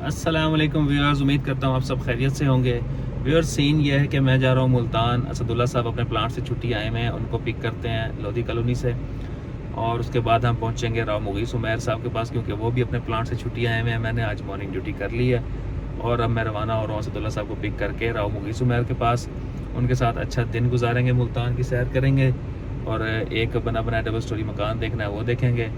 अस्सलाम वालेकुम व्यूअर्स, उम्मीद करता हूँ आप सब खैरियत से होंगे। व्यूअर्स, सीन ये है कि मैं जा रहा हूँ मुल्तान। असदुल्ला साहब अपने प्लांट से छुट्टी आए हुए हैं, उनको पिक करते हैं लोधी कॉलोनी से, और उसके बाद हम पहुँचेंगे राव मुगीस उमैर साहब के पास, क्योंकि वो भी अपने प्लांट से छुट्टी आए हुए हैं। मैंने आज मॉर्निंग ड्यूटी कर ली है और अब मैं रवाना हो रहा हूँ असदुल्ला साहब को पिक करके राव मुगीस उमैर के पास। उनके साथ अच्छा दिन गुजारेंगे, मुल्तान की सैर करेंगे और एक बना बनाया डबल स्टोरी मकान देखना है वो देखेंगे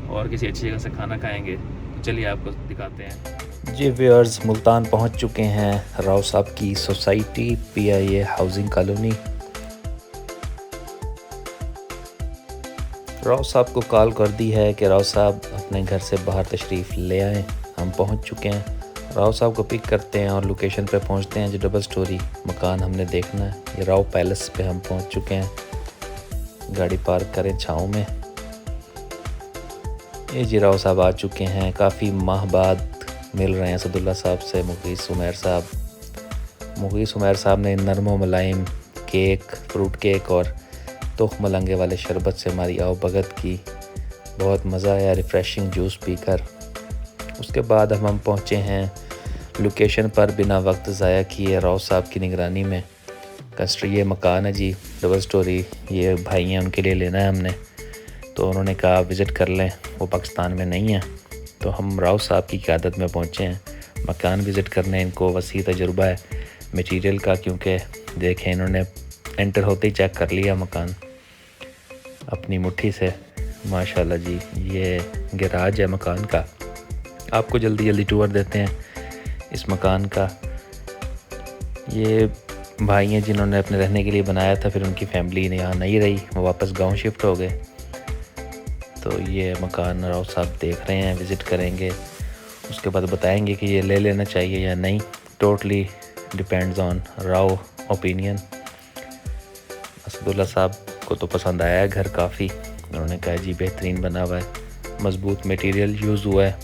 और किसी अच्छी जगह से खाना खाएँगे। तो चलिए आपको दिखाते हैं। जी व्यूअर्स, मुल्तान पहुंच चुके हैं राव साहब की society PIA housing colony. Rao साहब को कॉल कर दी है कि राव साहब अपने घर से बाहर तशरीफ़ ले आएँ। हम पहुंच चुके हैं, राव साहब को पिक करते हैं और लोकेशन पे पहुंचते हैं। जो डबल स्टोरी मकान हमने देखना है, ये राव पैलेस पे हम पहुंच चुके हैं। गाड़ी पार्क करें छाँव में। ये जी राव साहब आ चुके हैं, काफ़ी माह बाद मिल रहे हैं असदुल्ला साहब से मुगीस उमैर साहब। मुगीस उमैर साहब ने नरम व मुलायम केक, फ्रूट केक और तोख मलंगे वाले शरबत से हमारी आओ भगत की। बहुत मज़ा आया रिफ़्रेशिंग जूस पीकर। उसके बाद हम पहुँचे हैं लोकेशन पर बिना वक्त ज़ाया किए राव साहब की निगरानी में। ये मकान है जी, डबल स्टोरी, ये भाई हैं, उनके लिए लेना है हमने। तो उन्होंने कहा विज़िट कर लें, वो पाकिस्तान में नहीं है। तो हम राव साहब की क़यादत में पहुँचे हैं मकान विज़िट करने। इनको वसी तजुर्बा है मटीरियल का, क्योंकि देखें इन्होंने एंटर होते ही चेक कर लिया मकान अपनी मुट्ठी से। माशाल्लाह जी, ये गैराज है मकान का। आपको जल्दी जल्दी टूर देते हैं इस मकान का। ये भाई हैं जिन्होंने अपने रहने के लिए बनाया था, फिर उनकी फैमिली ने यहाँ नहीं रही, वो वापस गांव शिफ्ट हो गए। तो ये मकान राव साहब देख रहे हैं, विज़िट करेंगे, उसके बाद बताएंगे कि ये ले लेना चाहिए या नहीं। Totally depends on Rao opinion. Asadullah साहब को तो पसंद आया है घर काफ़ी। उन्होंने कहा जी बेहतरीन बना हुआ है, मज़बूत मटेरियल यूज़ हुआ है।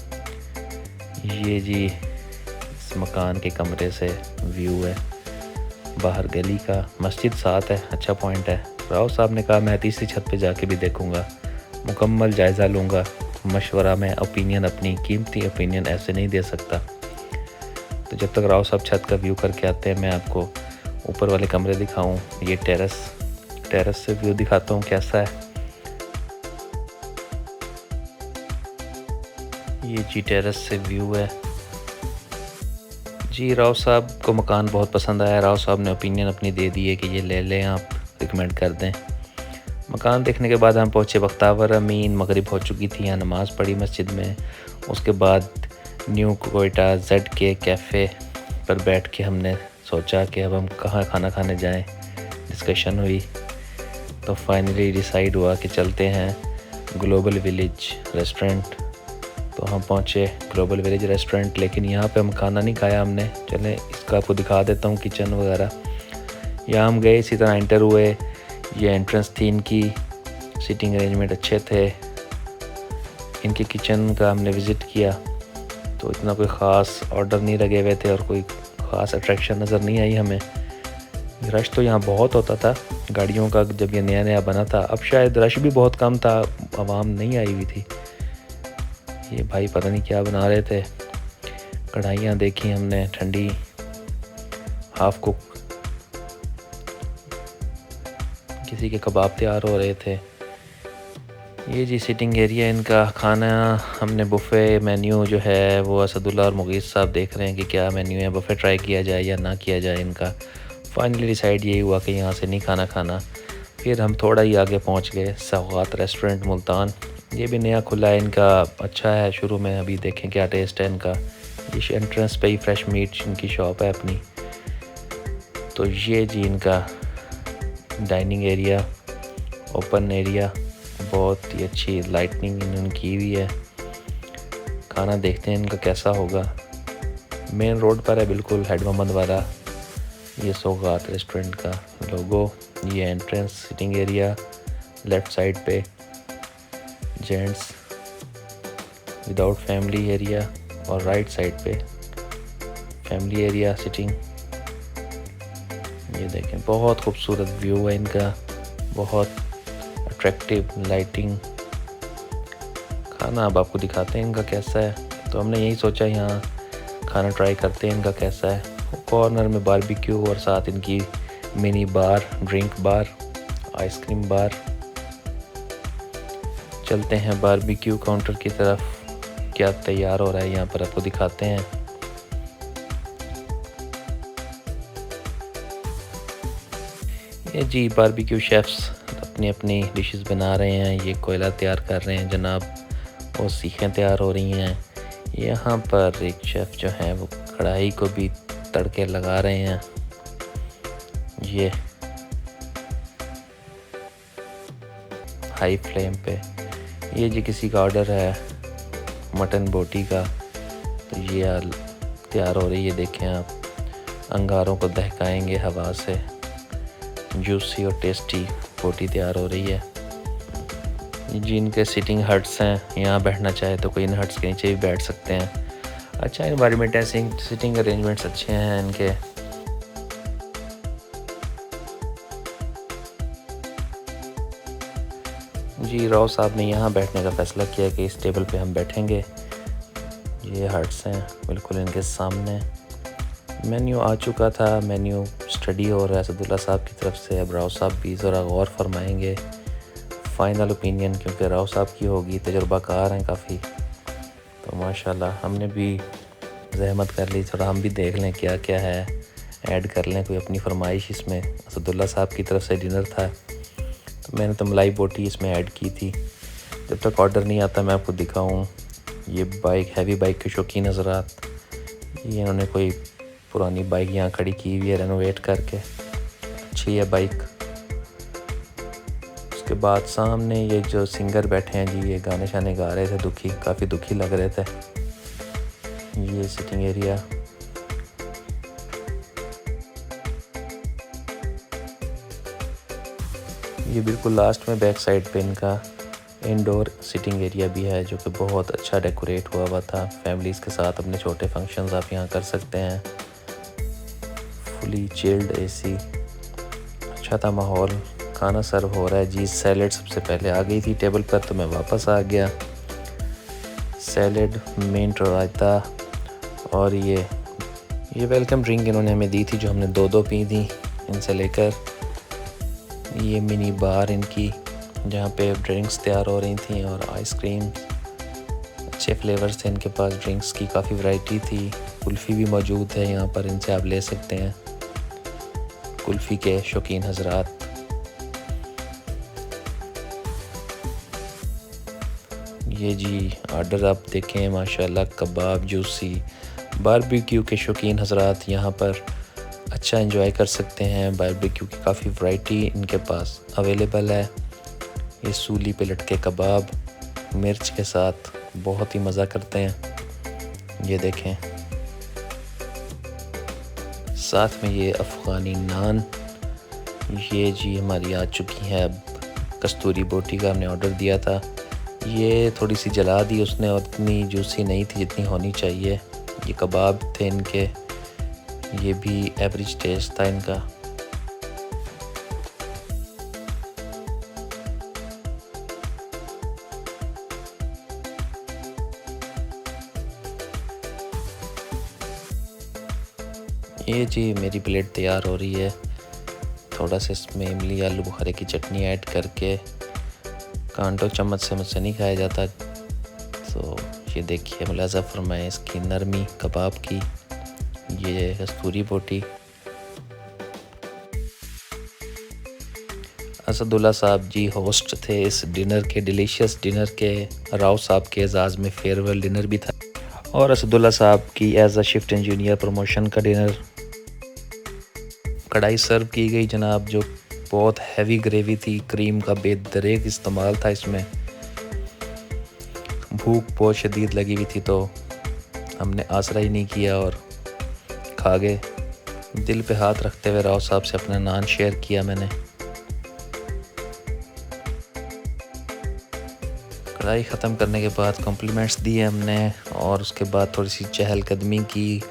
ये जी इस मकान के कमरे से व्यू है बाहर गली का। मस्जिद साथ है, अच्छा पॉइंट है। राव साहब ने कहा मैं तीसरी छत पे जाके भी देखूंगा, मुकम्मल जायज़ा लूँगा, मशवरा में ओपिनियन, अपनी कीमती ओपिनियन ऐसे नहीं दे सकता। तो जब तक राव साहब छत का व्यू करके आते हैं, मैं आपको ऊपर वाले कमरे दिखाऊं। ये टेरेस से व्यू दिखाता हूँ कैसा है। ये जी टेरेस से व्यू है जी। राव साहब को मकान बहुत पसंद आया। राव साहब ने ओपिनियन अपनी दे दी है कि ये ले लें, आप रिकमेंड कर दें। मकान देखने के बाद हम पहुँचे बख्तावर अमीन। मगरिब हो चुकी थी, यहाँ नमाज़ पढ़ी मस्जिद में। उसके बाद न्यू कोयटा ZK कैफ़े पर बैठ के हमने सोचा कि अब हम कहाँ खाना खाने जाएं। डिस्कशन हुई तो फाइनली डिसाइड हुआ कि चलते हैं ग्लोबल विलेज रेस्टोरेंट। तो हम पहुँचे ग्लोबल विलेज रेस्टोरेंट, लेकिन यहाँ पे हम खाना नहीं खाया हमने। चलें इसका आपको दिखा देता हूँ किचन वगैरह। यहाँ हम गए, इसी तरह एंटर हुए। ये एंट्रेंस थी इनकी, सीटिंग अरेंजमेंट अच्छे थे। इनके किचन का हमने विज़िट किया तो इतना कोई ख़ास ऑर्डर नहीं लगे हुए थे और कोई ख़ास अट्रैक्शन नज़र नहीं आई हमें। रश तो यहाँ बहुत होता था गाड़ियों का जब ये नया नया बना था। अब शायद रश भी बहुत कम था, आवाम नहीं आई हुई थी। ये भाई पता नहीं क्या बना रहे थे। कढ़ाइयाँ देखी हमने ठंडी, हाफ कुक, किसी के कबाब तैयार हो रहे थे। ये जी सिटिंग एरिया इनका। खाना हमने बुफ़े मेन्यू जो है वो असदुल्ला और मुगीस साहब देख रहे हैं कि क्या मेन्यू है, बुफ़े ट्राई किया जाए या ना किया जाए इनका। फाइनली डिसाइड यही हुआ कि यहाँ से नहीं खाना। फिर हम थोड़ा ही आगे पहुँच गए, सौगात रेस्टोरेंट मुल्तान। ये भी नया खुला है इनका, अच्छा है शुरू में। अभी देखें क्या टेस्ट है इनका। ये एंट्रेंस पे ही फ्रेश मीट इनकी शॉप है अपनी। तो ये जी इनका डाइनिंग एरिया, ओपन एरिया, बहुत ही अच्छी लाइटनिंग इन्होंने की हुई है। खाना देखते हैं इनका कैसा होगा। मेन रोड पर है बिल्कुल, हेड मोहम्मद वाला। ये सौगात रेस्टोरेंट का लोगो। ये entrance sitting area, left side पे जेंट्स विदाउट फैमिली एरिया और राइट साइड पे फैमिली एरिया सिटिंग। ये देखें बहुत खूबसूरत व्यू है इनका, बहुत अट्रैक्टिव लाइटिंग। खाना अब आपको दिखाते हैं इनका कैसा है। तो हमने यही सोचा यहाँ खाना ट्राई करते हैं इनका कैसा है। कॉर्नर में बारबेक्यू और साथ इनकी mini bar, drink bar, ice cream बार। चलते हैं बारबेक्यू काउंटर की तरफ, क्या तैयार हो रहा है यहाँ पर आपको दिखाते हैं। ये जी बारबेक्यू शेफ्स अपनी अपनी डिशेस बना रहे हैं। ये कोयला तैयार कर रहे हैं जनाब, वो सीखें तैयार हो रही हैं। यहाँ पर एक शेफ़ जो है वो कढ़ाई को भी तड़के लगा रहे हैं। ये हाई फ्लेम पे। ये जी किसी का ऑर्डर है मटन बोटी का, तो ये तैयार हो रही है। देखें आप, अंगारों को दहकाएंगे हवा से। जूसी और टेस्टी बोटी तैयार हो रही है। जी इनके सिटिंग हट्स हैं, यहाँ बैठना चाहे तो कोई इन हट्स के नीचे भी बैठ सकते हैं। अच्छा इन्वायरमेंट है, सिटिंग अरेंजमेंट्स अच्छे हैं इनके। जी राव साहब ने यहाँ बैठने का फ़ैसला किया कि इस टेबल पे हम बैठेंगे। ये हट्स हैं बिल्कुल इनके सामने। मेन्यू आ चुका था, मेन्यू स्टडी हो रहा है असदुल्ला साहब की तरफ से। अब राव साहब भी ज़रा गौर फरमाएंगे, फ़ाइनल ओपिनियन क्योंकि राव साहब की होगी, तजुर्बाकार हैं काफ़ी। तो माशाल्लाह हमने भी ज़हमत कर ली, थोड़ा हम भी देख लें क्या क्या है, ऐड कर लें कोई अपनी फरमाइश इसमें। असदुल्ला साहब की तरफ से डिनर था, तो मैंने तो मलाई बोटी इसमें ऐड की थी। जब तक ऑर्डर नहीं आता मैं आपको दिखाऊं। ये बाइक, हैवी बाइक के शौकीन हज़रात, ये इन्होंने कोई पुरानी बाइक यहाँ खड़ी की हुई है रेनोवेट करके, अच्छी है बाइक। उसके बाद सामने ये जो सिंगर बैठे हैं जी, ये गाने शाने गा रहे थे, दुखी, काफ़ी दुखी लग रहे थे। ये सिटिंग एरिया। ये बिल्कुल लास्ट में बैक साइड पे इनका इंडोर सिटिंग एरिया भी है, जो कि बहुत अच्छा डेकोरेट हुआ हुआ था। फैमिलीज़ के साथ अपने छोटे फंक्शंस आप यहाँ कर सकते हैं। फुली चिल्ड एसी, अच्छा था माहौल। खाना सर्व हो रहा है जी। सैलेड सबसे पहले आ गई थी टेबल पर, तो मैं वापस आ गया। सैलेड, मिंट, रायता और ये वेलकम ड्रिंक इन्होंने हमें दी थी, जो हमने दो पी थी इनसे लेकर। ये मिनी बार इनकी, जहाँ पे ड्रिंक्स तैयार हो रही थी और आइसक्रीम, अच्छे फ्लेवर्स थे इनके पास। ड्रिंक्स की काफ़ी वैरायटी थी। कुल्फ़ी भी मौजूद है यहाँ पर, इनसे आप ले सकते हैं, कुल्फ़ी के शौकीन हजरात। ये जी ऑर्डर आप देखें, माशाल्लाह कबाब, जूसी, बारबेक्यू के शौकीन हजरात यहाँ पर अच्छा एंजॉय कर सकते हैं। बारबेक्यू की काफ़ी वैरायटी इनके पास अवेलेबल है। ये सूली पे लटके कबाब मिर्च के साथ बहुत ही मज़ा करते हैं। ये देखें, साथ में ये अफ़गानी नान। ये जी हमारी आ चुकी है अब कस्तूरी बोटी का हमने ऑर्डर दिया था। ये थोड़ी सी जला दी उसने और इतनी जूसी नहीं थी जितनी होनी चाहिए। ये कबाब थे इनके, ये भी एवरेज टेस्ट था इनका। ये जी मेरी प्लेट तैयार हो रही है। थोड़ा सा इसमें इमली आलू बुखारे की चटनी ऐड करके, कांटो चम्मच से मुझसे नहीं खाया जाता। तो ये देखिए, मुलाजा फरमाएं इसकी नरमी कबाब की। ये कस्तूरी बोटी। असदुल्ला साहब जी होस्ट थे इस डिनर के, डिलीशियस डिनर के। राव साहब के एजाज़ में फेयरवेल डिनर भी था, और असदुल्ला साहब की as a shift engineer promotion का डिनर। कढ़ाई सर्व की गई जनाब, जो बहुत हैवी ग्रेवी थी, क्रीम का बेदरेक इस्तेमाल था इसमें। भूख बहुत शदीद लगी हुई थी, तो हमने आसरा ही नहीं किया और खा गए। दिल पे हाथ रखते हुए राव साहब से अपना नान शेयर किया मैंने। कढ़ाई ख़त्म करने के बाद कॉम्प्लीमेंट्स दिए हमने, और उसके बाद थोड़ी सी चहलकदमी की,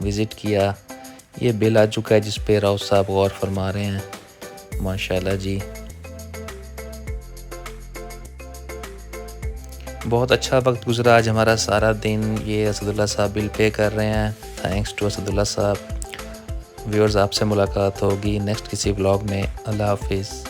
विज़िट किया। ये बिल आ चुका है जिस पे राव साहब गौर फरमा रहे हैं। माशाल्लाह जी, बहुत अच्छा वक्त गुजरा आज हमारा सारा दिन। ये असदुल्ला साहब बिल पे कर रहे हैं। थैंक्स टू असदुल्ला साहब। व्यूअर्स, आपसे मुलाकात होगी नेक्स्ट किसी ब्लॉग में। अल्लाह हाफिज़।